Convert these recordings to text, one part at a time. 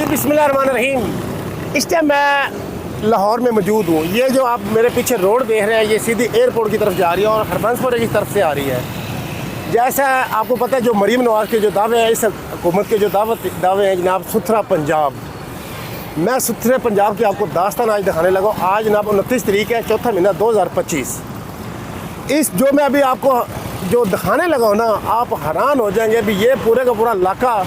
बिस्मिल्लाहिर्रहमानिर्रहीम। इस टाइम मैं लाहौर में मौजूद हूँ। ये जो आप मेरे पीछे रोड देख रहे हैं ये सीधी एयरपोर्ट की तरफ जा रही है और हरबंसपुर की तरफ से आ रही है। जैसा आपको पता है जो मरीम नवाज के जो दावे हैं, इस हुकूमत के जो दावे हैं जनाब, सुथरा पंजाब। मैं सुथरे पंजाब की आपको दास्तान आज दिखाने लगा। आज जनाब 29 तारीख है, चौथा महीना 2025। इस जो मैं अभी आपको जो दिखाने लगा हूँ ना, आप हैरान हो जाएंगे। अभी ये पूरे का पूरा इलाका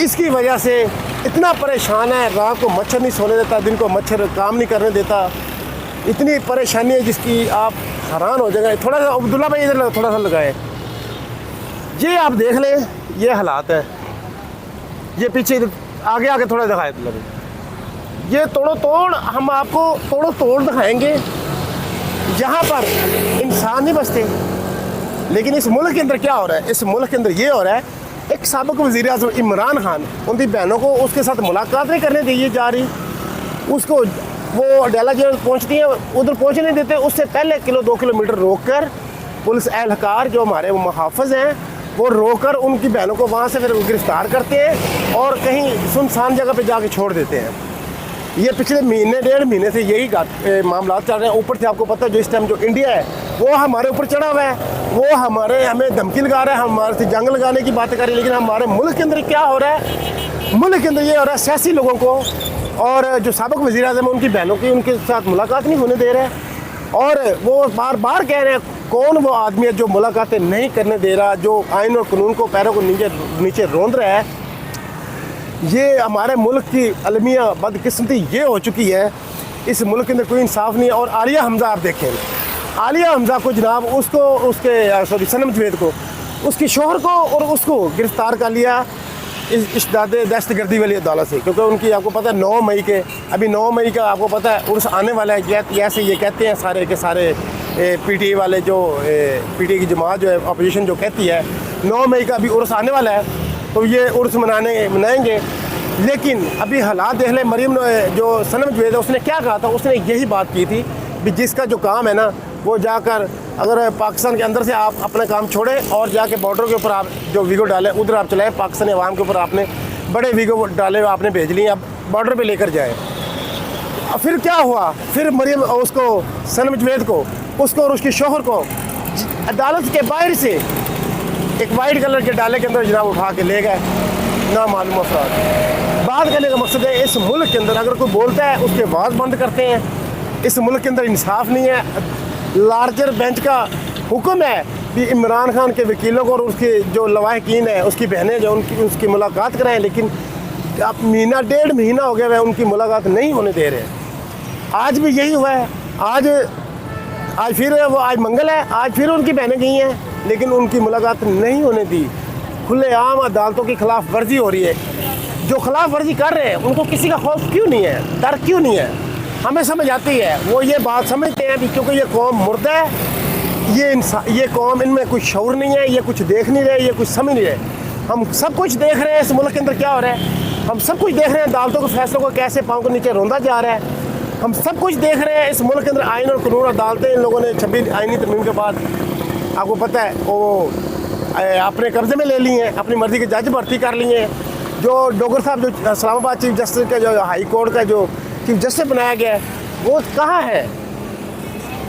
इसकी वजह से इतना परेशान है। रात को मच्छर नहीं सोने देता, दिन को मच्छर काम नहीं करने देता। इतनी परेशानी है जिसकी आप हैरान हो जाएंगे। थोड़ा सा अब्दुल्ला भाई इधर थोड़ा सा लगाए, ये आप देख लें, ये हालात है। ये पीछे आगे आगे थोड़ा दिखाए अब्दुल्ला भाई। ये तोड़ो तोड़ हम आपको तोड़ो तोड़ दिखाएंगे। यहाँ पर इंसान नहीं बसते, लेकिन इस मुल्क के अंदर क्या हो रहा है? इस मुल्क के अंदर ये हो रहा है, एक साबिक वज़ीर आज़म इमरान खान उनकी बहनों को उसके साथ मुलाकात नहीं करने दी जा रही। उसको वो डेला जेल पहुँचती है, उधर पहुँचने नहीं देते। उससे पहले 1-2 किलोमीटर रोक कर पुलिस एहलकार जो हमारे वो मुहाफ़िज़ हैं, वो रोक कर उनकी बहनों को वहाँ से फिर गिरफ़्तार करते हैं और कहीं सुनसान जगह पर जाके छोड़ देते हैं। ये पिछले महीने 1.5 महीने से यही मामला चल रहे हैं। ऊपर से आपको पता है जो इस टाइम जो इंडिया है वो हमारे ऊपर चढ़ा हुआ है, वो हमें धमकी लगा रहा है, हमारे से जंग लगाने की बातें कर रही है। लेकिन हमारे मुल्क के अंदर क्या हो रहा है? मुल्क के अंदर ये हो रहा है, सियासी लोगों को और जो साबिक वज़ीर आज़म उनकी बहनों की उनके साथ मुलाकात नहीं होने दे रहे हैं। और वो बार बार कह रहे हैं कौन वो आदमी है जो मुलाकातें नहीं करने दे रहा, जो आइन और कानून को पैरों को नीचे रौंद रहा है। ये हमारे मुल्क की अलमिया बदकिस्मती ये हो चुकी है, इस मुल्क के अंदर कोई इंसाफ नहीं है। और आलिया हमज़ा आप देखें, आलिया हमज़ा को जनाब उसके सनम जवेद को, उसके शोहर को और उसको गिरफ़्तार कर लिया इस इश्तिहाद दहशतगर्दी वाली अदालत से। क्योंकि उनकी आपको पता है 9 मई के, अभी 9 मई का आपको पता है उर्स आने वाला है। जैसे ये कहते हैं सारे के सारे PTI वाले, जो PTI की जमात जो है अपोजिशन जो कहती है 9 मई का अभी उर्स आने वाला है, तो ये उर्स मनाएंगे। लेकिन अभी हालात देख लें। मरीम जो सनम जवेद है उसने क्या कहा था? उसने यही बात की थी कि जिसका जो काम है ना वो जाकर अगर पाकिस्तान के अंदर से आप अपना काम छोड़ें और जाके बॉर्डर के ऊपर आप जो वीगो डालें उधर आप चलाएं। पाकिस्तानी अवाम के ऊपर आपने बड़े वीगो डाले आपने भेज लिए, अब बॉर्डर पे लेकर जाए। फिर क्या हुआ? फिर मरीम उसको सनम जवेद को, उसको और उसके शोहर को अदालत के बाहर से एक वाइट कलर के डाले के अंदर जनाब उठा के ले गए नामालूम अफराद। बात करने का मकसद है, इस मुल्क के अंदर अगर कोई बोलता है उसके आवाज़ बंद करते हैं। इस मुल्क के अंदर इंसाफ नहीं है। लार्जर बेंच का हुक्म है कि इमरान खान के वकीलों को और उसके जो लवाहकीन है, उसकी बहनें जो उसकी मुलाकात कराएं। लेकिन आप 1.5 महीना हो गया है उनकी मुलाकात नहीं होने दे रहे। आज भी यही हुआ है। आज फिर वो आज मंगल है, आज फिर उनकी बहनें गई हैं, लेकिन उनकी मुलाकात नहीं होने दी। खुलेआम अदालतों की खिलाफ वर्जी हो रही है। जो खिलाफ वर्जी कर रहे हैं उनको किसी का खौफ क्यों नहीं है, डर क्यों नहीं है? हमें समझ आती है, वो ये बात समझते हैं कि क्योंकि ये कौम मुर्दा है, ये कौम, इनमें कुछ शऊर नहीं है, ये कुछ देख नहीं रहे, ये कुछ समझ नहीं रहे। हम सब कुछ देख रहे हैं इस मुल्क के अंदर क्या हो रहा है। हम सब कुछ देख रहे हैं अदालतों के फैसलों को कैसे पाँव के नीचे रौंदा जा रहा है। हम सब कुछ देख रहे हैं इस मुल्क के अंदर आइन और कानून अदालतें इन लोगों ने 26 आइनी तरमीम के बाद आपको पता है वो अपने कब्जे में ले ली हैं, अपनी मर्ज़ी के जज भर्ती कर लिए हैं। जो डोगर साहब जो इस्लामाबाद चीफ जस्टिस का जो हाई कोर्ट का जो चीफ जस्टिस बनाया गया है वो कहाँ है?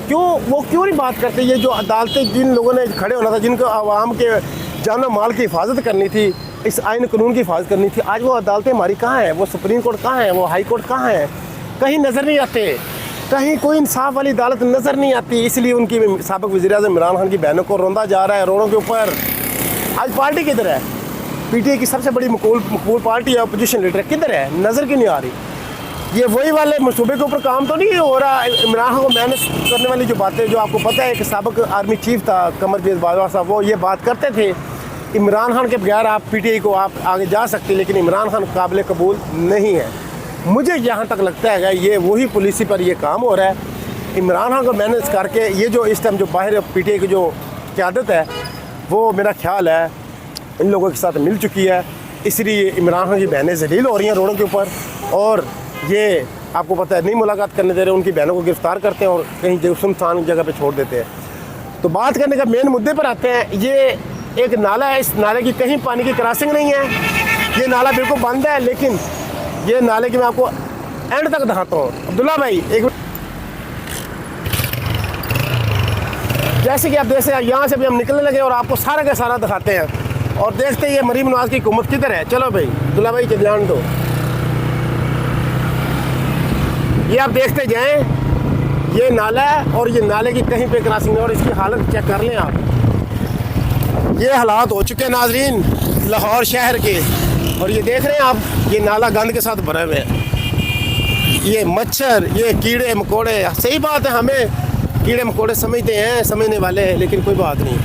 वो क्यों नहीं बात करते? ये जो अदालतें जिन लोगों ने खड़े होना था, जिनको आवाम के जान माल की हिफाजत करनी थी, इस आइन कानून की हिफाजत करनी थी, आज वो अदालतें हमारी कहाँ हैं? वो सुप्रीम कोर्ट कहाँ है? वो हाई कोर्ट कहाँ है? कहीं नज़र नहीं आते। कहीं कोई इंसाफ वाली अदालत नज़र नहीं आती। इसलिए उनकी साबिक वज़ीर आज़म इमरान खान की बहनों को रौंदा जा रहा है रोडों के ऊपर। आज पार्टी किधर है? PTI की सबसे बड़ी मकबूल पार्टी है, अपोजिशन लीडर किधर है? नज़र क्यों नहीं आ रही? ये वही वाले मनसूबे के ऊपर काम तो नहीं हो रहा? इमरान खान को मैनेज करने वाली जो बातें, जो आपको पता है कि साबिक आर्मी चीफ था कमरजेद बाजवा साहब, वो ये बात करते थे इमरान खान के बगैर आप PTI को आप आगे जा सकते, लेकिन इमरान खान काबिल कबूल नहीं है। मुझे यहाँ तक लगता है ये वही पॉलिसी पर ये काम हो रहा है। इमरान खान को मैनेज करके ये जो इस टाइम जो बाहर PTI की जो क़यादत है वो मेरा ख्याल है इन लोगों के साथ मिल चुकी है। इसलिए इमरान खान की बहनें जलील हो रही हैं रोडों के ऊपर, और ये आपको पता है नहीं मुलाकात करने दे रहे। उनकी बहनों को गिरफ़्तार करते हैं और कहीं सुनसान जगह पे छोड़ देते हैं। तो बात करने का मेन मुद्दे पर आते हैं। ये एक नाला है, इस नाले की कहीं पानी की क्रॉसिंग नहीं है। ये नाला बिल्कुल बंद है, लेकिन ये नाले की मैं आपको एंड तक दिखाता हूँ। अब्दुल्ला भाई एक जैसे कि आप देख सकते हैं यहाँ से भी हम निकलने लगे और आपको सारा का सारा दिखाते हैं और देखते हैं ये मरीम नवाज की हुकूमत किधर है। चलो भाई अब्दुल्ला भाई के ध्यान दो, ये आप देखते जाएं, ये नाला है और ये नाले की कहीं पे क्रॉसिंग है और इसकी हालत चेक कर लें आप। ये हालात हो चुके हैं नाजरीन लाहौर शहर के, और ये देख रहे हैं आप ये नाला गंद के साथ भरे हुए हैं। ये मच्छर, ये कीड़े मकोड़े, सही बात है हमें कीड़े मकोड़े समझते हैं, समझने वाले हैं, लेकिन कोई बात नहीं।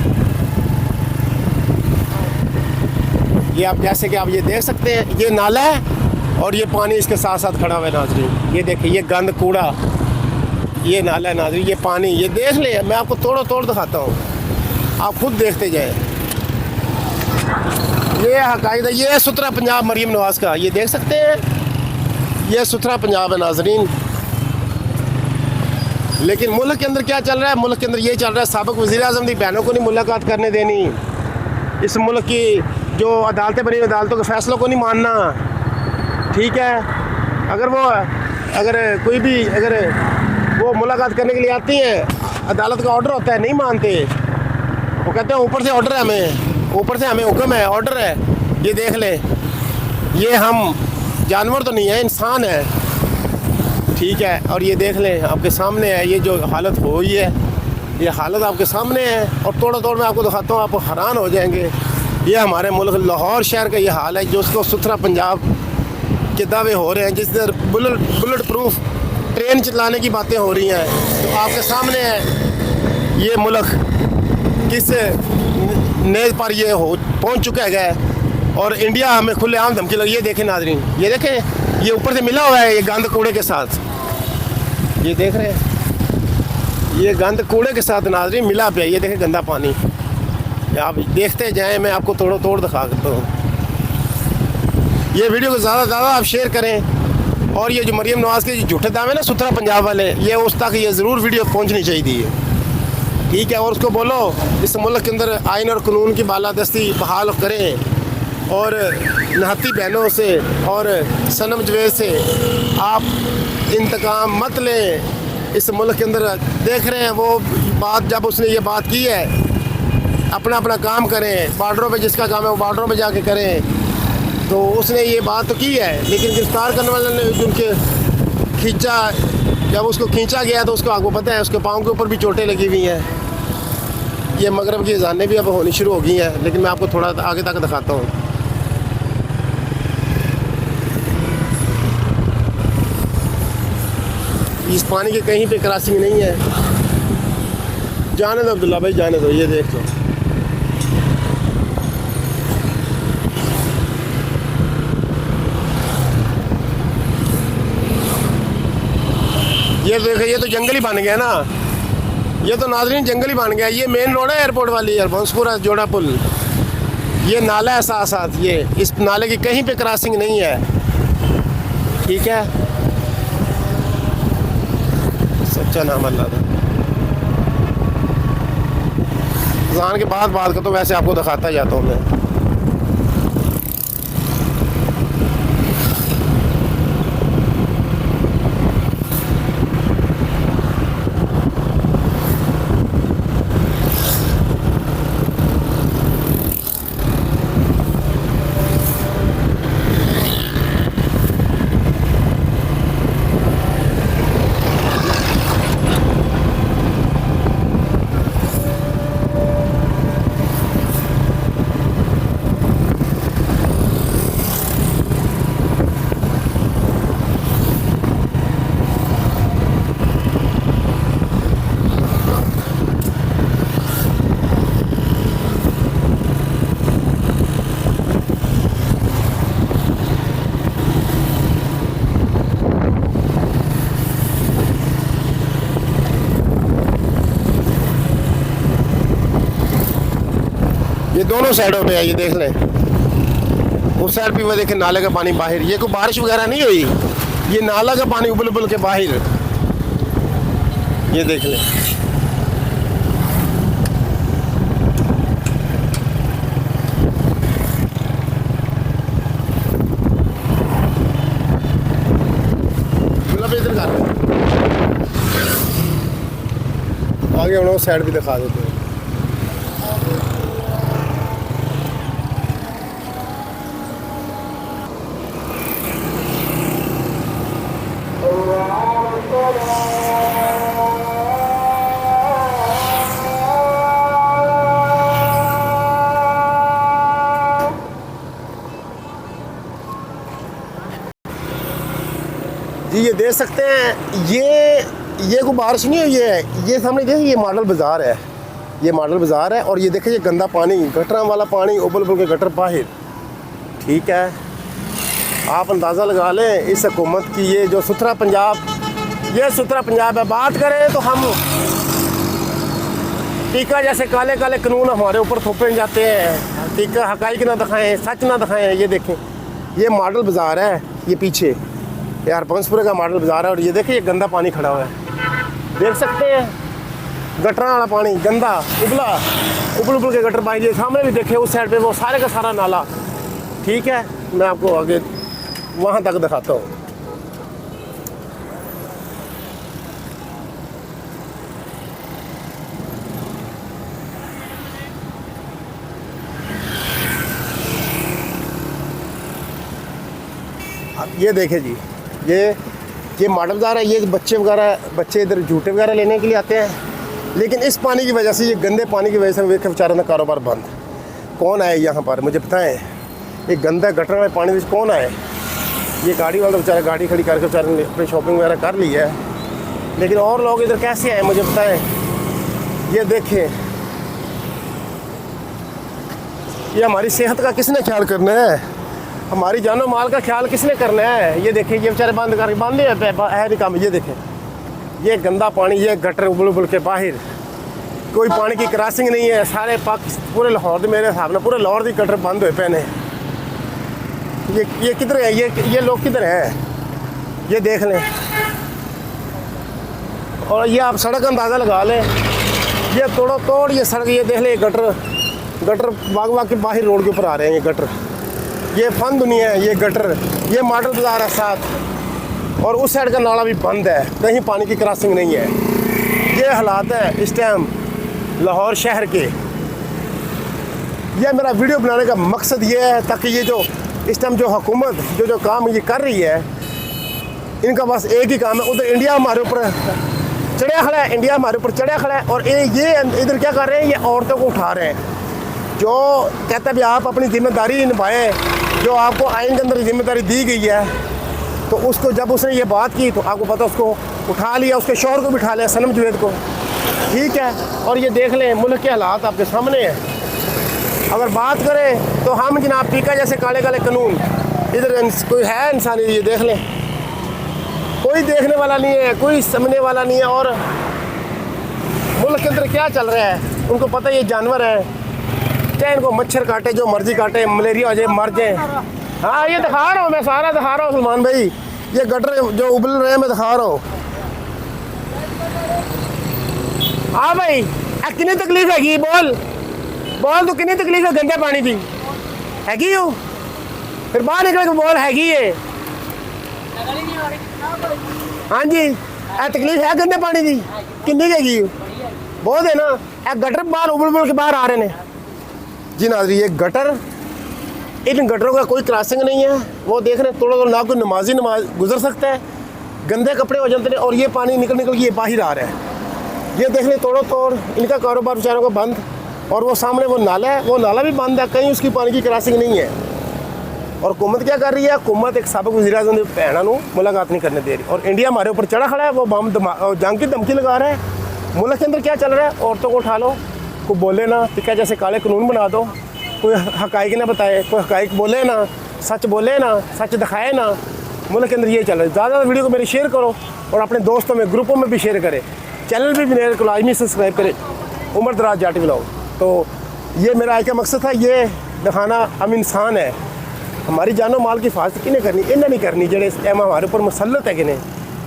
ये आप जैसे कि आप ये देख सकते हैं ये नाला है और ये पानी इसके साथ साथ खड़ा हुआ है नाजरीन। ये देखिए ये गंद कूड़ा, ये नाला है नाजरीन, ये पानी, ये देख ले, मैं आपको तोड़ तोड़ दिखाता हूँ, आप खुद देखते जाए। ये हकायत है, ये सुथरा पंजाब मरीम नवाज का, ये देख सकते हैं ये सुथरा पंजाब है नाजरीन। लेकिन मुल्क के अंदर क्या चल रहा है, मुल्क के अंदर ये चल रहा है साबिक वज़ीर आज़म की बहनों को नहीं मुलाकात करने देनी, इस मुल्क की जो अदालतें बनी अदालतों के फैसलों को नहीं मानना, ठीक है। अगर कोई भी वो मुलाकात करने के लिए आती हैं, अदालत का ऑर्डर होता है, नहीं मानते, वो कहते हैं ऊपर से ऑर्डर है, ऊपर से हमें हुक्म है, ऑर्डर है। ये देख ले, ये हम जानवर तो नहीं है, इंसान है, ठीक है। और ये देख लें आपके सामने है, ये जो हालत हुई है, ये हालत आपके सामने है और तोड़ तोड़ मैं आपको दिखाता हूँ, आप हैरान हो जाएंगे। ये हमारे मुल्क लाहौर शहर का ये हाल है, जो उसको सुथरा पंजाब के दावे हो रहे हैं, जिस तरह बुलेट प्रूफ ट्रेन चलाने की बातें हो रही हैं, तो आपके सामने है ये मुल्क किस नेज़ पर ये पहुँच चुका है। और इंडिया हमें खुलेआम धमकी लगी, ये देखें नाजरीन, ये देखें ये ऊपर से मिला हुआ है ये गंद कूड़े के साथ, ये देख रहे हैं ये गंद कूड़े के साथ नाजरीन मिला पे, ये देखें गंदा पानी। आप देखते जाएं, मैं आपको तोड़ तोड़ दिखा देता हूँ। ये वीडियो को ज़्यादा से ज़्यादा आप शेयर करें, और ये जो मरीम नवाज के झूठे दावे ना सुथरा पंजाब वाले, ये उस तक ये ज़रूर वीडियो पहुँचनी चाहिए, ठीक है। और उसको बोलो इस मुल्क के अंदर आइन और कानून की बालादस्ती बहाल करें, और नहाती बहनों से और सनम जवेद से आप इंतकाम मत लें। इस मुल्क के अंदर देख रहे हैं वो बात, जब उसने ये बात की है, अपना अपना काम करें, बॉर्डरों पे जिसका काम है वो बॉर्डरों पे जाके करें, तो उसने ये बात तो की है, लेकिन गिरफ्तार करने वाले ने उनके खींचा, जब उसको खींचा गया तो उसको आपको पता है उसके पाँव के ऊपर भी चोटें लगी हुई हैं। ये मगरब की अज़ानें भी अब होनी शुरू हो गई हैं, लेकिन मैं आपको थोड़ा आगे तक दिखाता हूँ। इस पानी के कहीं पे क्रॉसिंग नहीं है, जाने दो अब्दुल्ला भाई, जाने दो। ये देख लो, ये देखो, ये तो जंगल ही बन गया ना, ये तो नाजरीन जंगल ही बन गया। ये मेन रोड है एयरपोर्ट वाली, हरबंसपुरा जोड़ा पुल, ये नाला है साथ साथ, ये इस नाले की कहीं पे क्रॉसिंग नहीं है, ठीक है। सच्चा नाम अल्लाह था। अज़ान के बाद बात करता हूँ, वैसे आपको दिखाता जाता हूँ मैं। ये दोनों साइडों पे है, ये देख लें। उस साइड पे वो देखें नाले का पानी बाहर, ये कोई बारिश वगैरह नहीं हुई, ये नाला का पानी उबल उबल के बाहर, ये देख लें। आगे उन्हें उस साइड भी दिखा देते हैं। जी ये देख सकते हैं, ये कोई बारिश नहीं हुई है। ये सामने देखिए, ये मॉडल बाज़ार है, ये मॉडल बाज़ार है। और ये देखिए, ये गंदा पानी, गटरों वाला पानी, उबल उबल के गटर बाहर। ठीक है, आप अंदाज़ा लगा लें इस हुकूमत की, ये जो सुथरा पंजाब, ये सुथरा पंजाब है। बात करें तो हम टीका जैसे काले काले कानून हमारे ऊपर थोपे जाते हैं, टीका हकाइक ना दिखाएं, सच ना दिखाएं। ये देखें, ये मॉडल बाज़ार है, ये पीछे यार हरबंसपुरे का मॉडल बाज़ार है। और ये देखिए, ये गंदा पानी खड़ा हुआ है, देख सकते हैं, गटरा वाला पानी, गंदा उबल उबल के गटर पानी। सामने भी देखे उस साइड पे वो सारे का सारा नाला। ठीक है, मैं आपको आगे वहाँ तक दिखाता हूँ। ये देखे जी, ये मॉडल बाज़ार है। ये बच्चे इधर जूते वगैरह लेने के लिए आते हैं, लेकिन इस पानी की वजह से, ये गंदे पानी की वजह से वेखे बेचारों का कारोबार बंद। कौन आए यहाँ पर मुझे बताएं, ये गंदा गटर वाले पानी में कौन आए? ये गाड़ी वाला बेचारा गाड़ी खड़ी करके बेचारे ने अपनी शॉपिंग वगैरह कर ली है, लेकिन और लोग इधर कैसे आए मुझे बताएं। ये देखें, ये हमारी सेहत का किसने ख्याल करना है? हमारी जानो माल का ख्याल किसने करना है? ये देखें, ये बेचारे बंद करके बांधे है नहीं काम। ये देखें, ये गंदा पानी, ये गटर उबल उबल के बाहर, कोई पानी की क्रॉसिंग नहीं है। सारे पूरे लाहौर, मेरे हिसाब में पूरे लाहौर के गटर बंद हुए पे ने। ये किधर है? ये लोग किधर हैं? ये देख लें। और ये आप सड़क अंदाज़ा लगा लें, ये तोड़ो तोड़ ये सड़क, ये देख लें, गटर बाग के बाहर रोड के ऊपर आ रहे हैं। ये गटर, ये फन दुनिया है, ये गटर, ये मॉडल बाज़ार है साथ, और उस साइड का नाला भी बंद है, कहीं पानी की क्रॉसिंग नहीं है। ये हालात है इस टाइम लाहौर शहर के। यह मेरा वीडियो बनाने का मकसद ये है ताकि ये जो इस टाइम जो हुकूमत जो काम ये कर रही है, इनका बस एक ही काम है, उधर इंडिया हमारे ऊपर चढ़िया खड़ा है, इंडिया हमारे ऊपर चढ़िया खड़ा है। और ये इधर क्या कर रहे हैं, ये औरतों को उठा रहे हैं। जो कहता है भी आप अपनी जिम्मेदारी निभाएं, जो आपको आइन के अंदर जिम्मेदारी दी गई है, तो उसको जब उसने ये बात की तो आपको पता, उसको उठा लिया, उसके शौहर को भी उठा लिया, सनम जुवैद को। ठीक है, और ये देख लें मुल्क के हालात आपके सामने हैं। अगर बात करें तो हम जनाब टीका जैसे काले काले कानून, इधर कोई है इंसानी, ये देख लें, कोई देखने वाला नहीं है, कोई समझने वाला नहीं है। और मुल्क के अंदर क्या चल रहा है उनको पता, ये जानवर है, चाहे इनको मच्छर काटे, जो मर्जी काटे, मलेरिया हो जाए, मर जाए। हाँ, ये दिखा रहा हूँ मैं, सारा दिखा रहा हूँ सलमान भाई, ये गटर जो उबल रहे हैं मैं दिखा रहा हूँ। हाँ भाई, कितनी तकलीफ हैगी? बोल तो कितनी तकलीफ है गंदे पानी की हैगी हो? फिर बाहर निकल के बोल हैगी है। हाँ जी, तकलीफ है गंदे पानी की, कितनी हैगी? बहुत है ना। गटर बाहर उबल उबल के बाहर आ रहे हैं जी नाज़रीन। ये गटर, इन गटरों का कोई क्रॉसिंग नहीं है। वो देख रहे हैं, थोड़ा ना कोई नमाज गुजर सकता है, गंदे कपड़े हो जाते हैं, और ये पानी निकल के ये बाहर आ रहा है। ये देख रहे तोड़ो तोड़, इनका कारोबार बेचारों का बंद। और वो सामने वो नाला है, वो नाला भी बंद है, कहीं उसकी पानी की क्रॉसिंग नहीं है। और हुकूमत क्या कर रही है? हुकूमत एक साबिक वज़ीर-ए-आज़म की भैनों मुलाकात नहीं करने दे रही, और इंडिया हमारे ऊपर चढ़ा खड़ा है, वो बम जंग की धमकी लगा रहा है। मुल्क के अंदर क्या चल रहा है? औरतों को उठा लो, कोई बोले ना, तो क्या जैसे काले कानून बना दो, कोई हकाइक ना बताए, कोई हकाइक बोले ना, सच बोले ना, सच दिखाए ना। मुल्क के अंदर ये चल रहा है। ज़्यादा वीडियो को मेरी शेयर करो और अपने दोस्तों में, ग्रुपों में भी शेयर करें। चैनल भी मेरे को लाजमी सब्सक्राइब करें, उमर दराज जाटी व्लॉग। तो ये मेरा आज का मकसद था, ये दिखाना हम इंसान है, हमारी जानो माल की हिफाजत किन्हें करनी, इन्हें नहीं करनी, जेडे इस टाइम हमारे ऊपर मुसल्लत है किन्हें,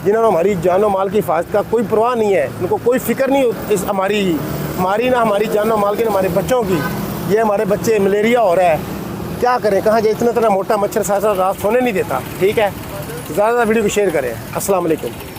जिन्होंने हमारी जानो माल की हिफाजत का कोई परवाह नहीं है, उनको कोई फ़िक्र नहीं इस हमारी ना हमारी जानो माल की, ना हमारे बच्चों की। ये हमारे बच्चे मलेरिया हो रहा है, क्या करें, कहाँ जाए, इतना मोटा मच्छर सारा रात सोने नहीं देता। ठीक है, ज़्यादा वीडियो को शेयर करें। अस्सलाम वालेकुम।